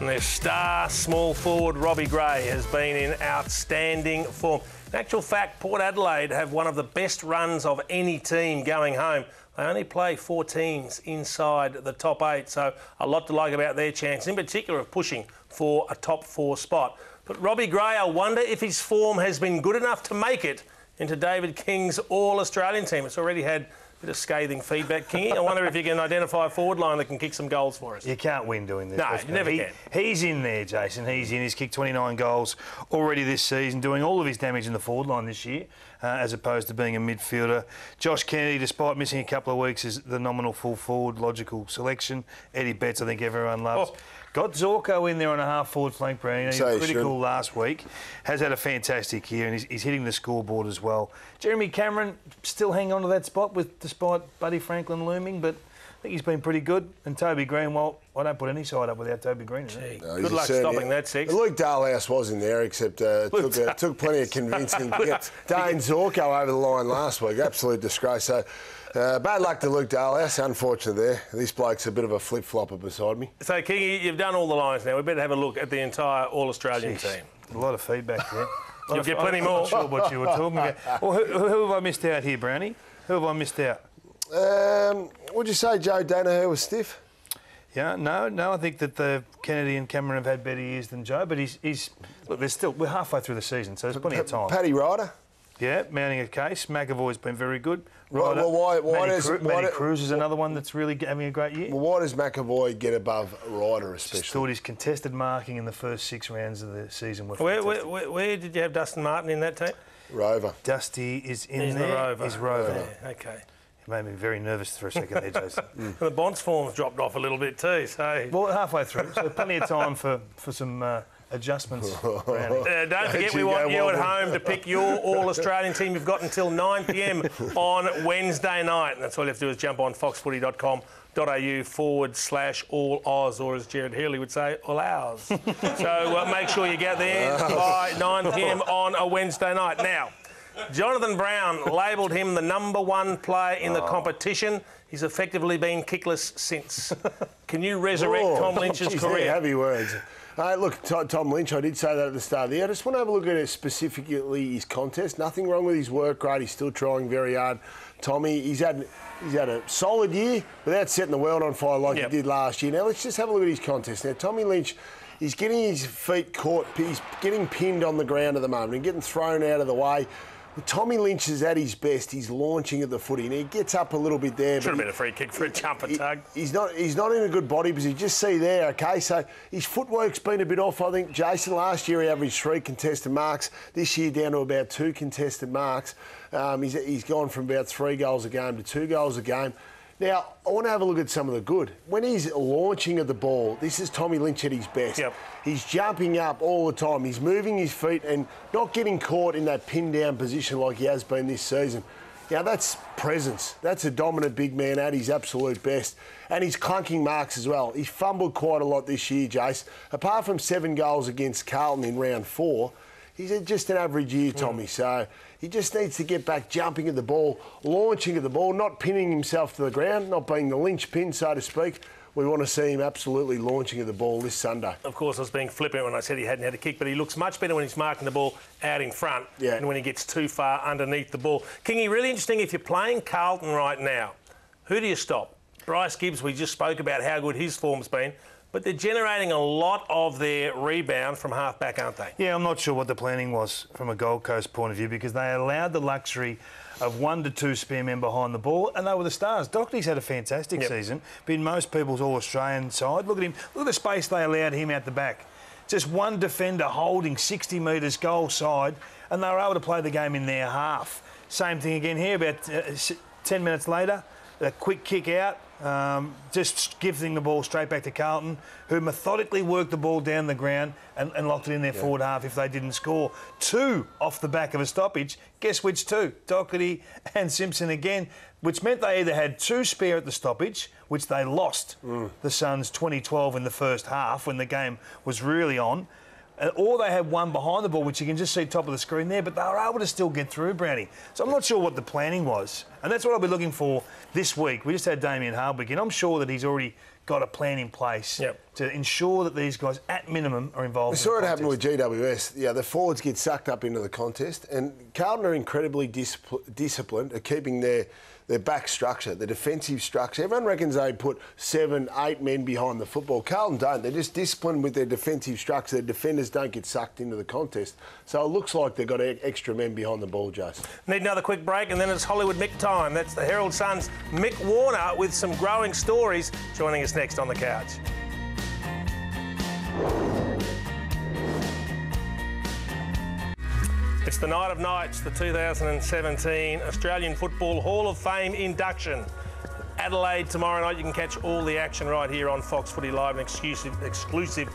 And their star small forward, Robbie Gray, has been in outstanding form. In actual fact, Port Adelaide have one of the best runs of any team going home. They only play 4 teams inside the top 8, so a lot to like about their chance, in particular of pushing for a top 4 spot. But Robbie Gray, I wonder if his form has been good enough to make it into David King's All-Australian team. It's already had bit of scathing feedback, Kingy. I wonder if you can identify a forward line that can kick some goals for us. You can't win doing this. No, you never can. He's in there, Jason. He's in. He's kicked 29 goals already this season, doing all of his damage in the forward line this year, as opposed to being a midfielder. Josh Kennedy, despite missing a couple of weeks, is the nominal full forward, logical selection. Eddie Betts, I think everyone loves. Got Zorko in there on a half-forward flank, Brandon. He was critical last week. Has had a fantastic year, and he's hitting the scoreboard as well. Jeremy Cameron still hanging on to that spot despite Buddy Franklin looming, but I think he's been pretty good. And Toby Green, well, I don't put any side up without Toby Green. Good luck stopping that, Six. Luke Dalhouse was in there, except it took plenty of convincing to get Dane Zorko over the line last week. Absolute disgrace. So, bad luck to Luke Dalhouse, unfortunate there. This bloke's a bit of a flip-flopper beside me. So, Kingy, you've done all the lines now. We better have a look at the entire All-Australian team. A lot of feedback there. You'll get plenty more. I'm not sure what you were talking about. Well, who have I missed out here, Brownie? Who have I missed out? Would you say Joe Danaher was stiff? Yeah, no. I think that Kennedy and Cameron have had better years than Joe, but he's look. We're halfway through the season, so there's plenty of time. Paddy Ryder. Yeah, mounting a case. McAvoy's been very good. Ryder, Matty Cruz is another one that's really having a great year. Well, why does McAvoy get above Ryder especially? Just thought his contested marking in the first 6 rounds of the season were fantastic. Where did you have Dustin Martin in that team? Rover. Dusty is in He's there. The Rover. He's Rover. Yeah, okay. It made me very nervous for a second there, Jason. And the Bonds form's dropped off a little bit too, so... Well, halfway through, so plenty of time for some adjustments. Don't forget, we want you at home to pick your All-Australian team. You've got until 9 p.m. on Wednesday night. And that's all you have to do is jump on foxfooty.com.au/all Oz, or as Jared Healy would say, all ours. So make sure you get there by 9 p.m. on a Wednesday night. Now, Jonathan Brown labelled him the #1 player in the competition. He's effectively been kickless since. Can you resurrect Tom Lynch's career? Heavy words. Look, Tom Lynch, I did say that at the start of the year. I just want to have a look at it specifically his contest. Nothing wrong with his work rate. He's still trying very hard. Tommy, he's had a solid year without setting the world on fire like he did last year. Now, let's just have a look at his contest. Now, Tommy Lynch, he's getting his feet caught. He's getting pinned on the ground at the moment and getting thrown out of the way. Well, Tommy Lynch is at his best. He's launching at the footy and he gets up a little bit there. Should have been a free kick for a jumper, Tug. He's not in a good body position. Just see there, okay? So his footwork's been a bit off, I think. Jason, last year he averaged 3 contested marks. This year down to about 2 contested marks. He's gone from about 3 goals a game to 2 goals a game. Now, I want to have a look at some of the good. When he's launching at the ball, this is Tommy Lynch at his best. Yep. He's jumping up all the time. He's moving his feet and not getting caught in that pinned-down position like he has been this season. Now, that's presence. That's a dominant big man at his absolute best. And he's clunking marks as well. He's fumbled quite a lot this year, Jace. Apart from 7 goals against Carlton in round 4, he's just an average year, Tommy. So he just needs to get back jumping at the ball, launching at the ball, not pinning himself to the ground, not being the linchpin, so to speak. We want to see him absolutely launching at the ball this Sunday. Of course, I was being flippant when I said he hadn't had a kick, but he looks much better when he's marking the ball out in front than when he gets too far underneath the ball. Kingy, really interesting, if you're playing Carlton right now, who do you stop? Bryce Gibbs, we just spoke about how good his form's been. But they're generating a lot of their rebound from half-back, aren't they? Yeah, I'm not sure what the planning was from a Gold Coast point of view because they allowed the luxury of 1 to 2 spare men behind the ball and they were the stars. Doherty's had a fantastic season, been most people's All-Australian side. Look at him. Look at the space they allowed him out the back. just one defender holding 60 metres goal side, and they were able to play the game in their half. Same thing again here, about 10 minutes later, a quick kick out, just giving the ball straight back to Carlton, who methodically worked the ball down the ground and locked it in their forward half if they didn't score. 2 off the back of a stoppage. Guess which 2? Doherty and Simpson again, which meant they either had 2 spare at the stoppage, which they lost the Suns 2012 in the first half when the game was really on, or they had 1 behind the ball, which you can just see top of the screen there, but they were able to still get through, Brownie. So I'm not sure what the planning was. And that's what I'll be looking for this week. We just had Damien Hardwick, and I'm sure that he's already got a plan in place to ensure that these guys, at minimum, are involved. We saw it happen with GWS. Yeah, the forwards get sucked up into the contest, and Carlton are incredibly disciplined at keeping their back structure, the defensive structure. Everyone reckons they put 7, 8 men behind the football. Carlton don't. They're just disciplined with their defensive structure. Their defenders don't get sucked into the contest. So it looks like they've got extra men behind the ball, Jason. Need another quick break, and then it's Hollywood Mick time. That's the Herald Sun's Mick Warner with some growing stories joining us next on the couch. It's the night of nights, the 2017 Australian Football Hall of Fame induction. Adelaide tomorrow night. You can catch all the action right here on Fox Footy Live, an exclusive.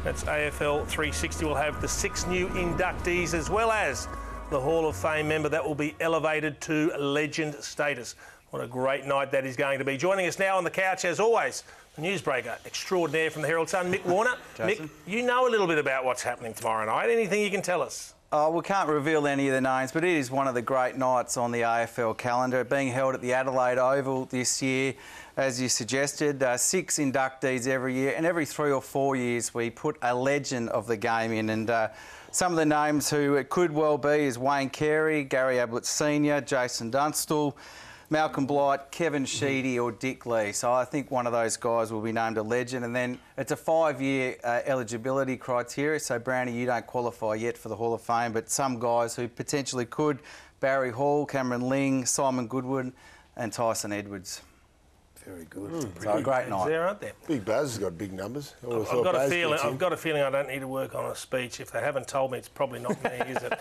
That's AFL 360. We'll have the 6 new inductees as well as the Hall of Fame member that will be elevated to legend status. What a great night that is going to be. Joining us now on the couch, as always, the newsbreaker extraordinaire from the Herald Sun, Mick Warner. Mick, you know a little bit about what's happening tomorrow night. Anything you can tell us? Oh, we can't reveal any of the names, but it is one of the great nights on the AFL calendar, being held at the Adelaide Oval this year. As you suggested, 6 inductees every year, and every 3 or 4 years we put a legend of the game in. And some of the names who it could well be is Wayne Carey, Gary Ablett Sr., Jason Dunstall, Malcolm Blight, Kevin Sheedy or Dick Lee. So I think one of those guys will be named a legend. And then it's a 5-year eligibility criteria. So, Brownie, you don't qualify yet for the Hall of Fame, but some guys who potentially could, Barry Hall, Cameron Ling, Simon Goodwin and Tyson Edwards. Very good. So a great night. There, aren't there? Big Baz has got big numbers. I've got a feeling I don't need to work on a speech. If they haven't told me, it's probably not me, is it?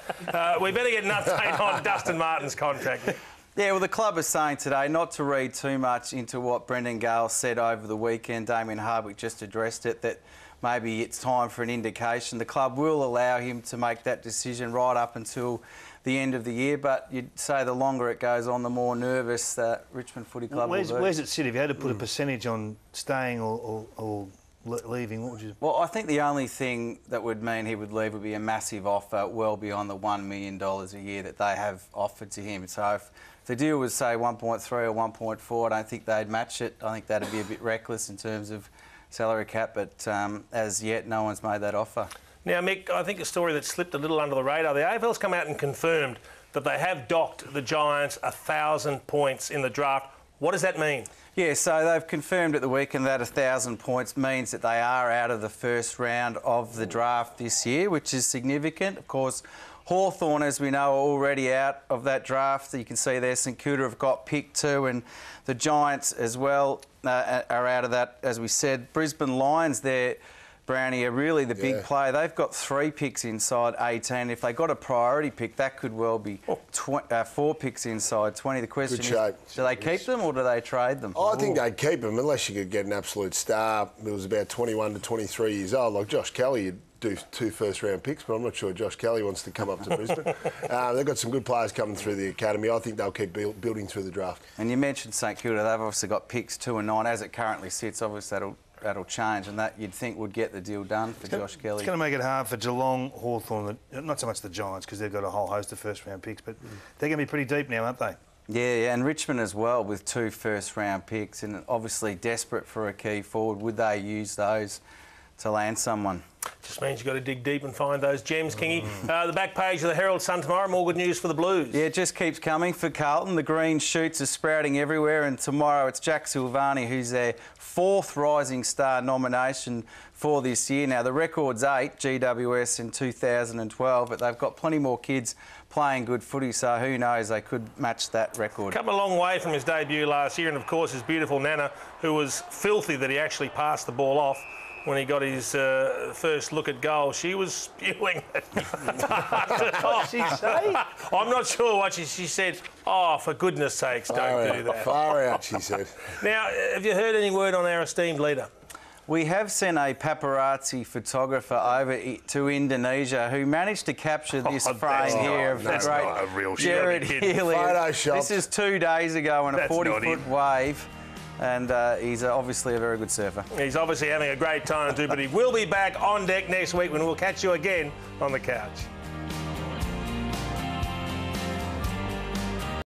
We better get an update on Dustin Martin's contract. Yeah, well, the club is saying today not to read too much into what Brendan Gale said over the weekend. Damien Hardwick just addressed it, that maybe it's time for an indication. The club will allow him to make that decision right up until the end of the year, but you'd say the longer it goes on, the more nervous that Richmond Footy Club will be. Where's it sit? If you had to put a percentage on staying or leaving, what would you... Well, I think the only thing that would mean he would leave would be a massive offer well beyond the $1 million a year that they have offered to him. So if the deal was, say, 1.3 or 1.4, I don't think they'd match it. I think that'd be a bit reckless in terms of salary cap, but as yet, no one's made that offer. Now, Mick, I think a story that slipped a little under the radar. The AFL's come out and confirmed that they have docked the Giants 1,000 points in the draft. What does that mean? Yeah, so they've confirmed at the weekend that 1,000 points means that they are out of the first round of the draft this year, which is significant. Of course, Hawthorn, as we know, are already out of that draft. You can see there St Kilda have got pick 2 and the Giants as well are out of that, as we said. Brisbane Lions there, Brownie, are really the big player. They've got 3 picks inside 18. If they got a priority pick, that could well be 4 picks inside 20. The question is, do they keep them or do they trade them? I think they'd keep them unless you could get an absolute star who was about 21 to 23 years old, like Josh Kelly. You'd do 2 first-round picks, but I'm not sure Josh Kelly wants to come up to Brisbane. They've got some good players coming through the academy. I think they'll keep building through the draft. And you mentioned St Kilda. They've obviously got picks 2 and 9. As it currently sits, obviously that'll change, and that you'd think would get the deal done for Josh Kelly. It's going to make it hard for Geelong, Hawthorn, not so much the Giants because they've got a whole host of first-round picks, but they're going to be pretty deep now, aren't they? Yeah, and Richmond as well with 2 first-round picks, and obviously desperate for a key forward. Would they use those to land someone? Just means you've got to dig deep and find those gems, Kingy. The back page of the Herald Sun tomorrow, more good news for the Blues. Yeah, it just keeps coming for Carlton. The green shoots are sprouting everywhere, and tomorrow it's Jack Silvani, who's their 4th Rising Star nomination for this year. Now, the record's 8, GWS in 2012, but they've got plenty more kids playing good footy, so who knows, they could match that record. Come a long way from his debut last year, and of course his beautiful Nana, who was filthy that he actually passed the ball off. when he got his first look at goal. She was spewing it. What did she say? I'm not sure what she said. Oh, for goodness sakes, don't do that. Far out, she said. Now, have you heard any word on our esteemed leader? We have sent a paparazzi photographer over to Indonesia who managed to capture this frame here of the great Gerard Healy. This is 2 days ago on a 40-foot wave. And he's obviously a very good surfer. He's obviously having a great time too, but he will be back on deck next week when we'll catch you again on the couch.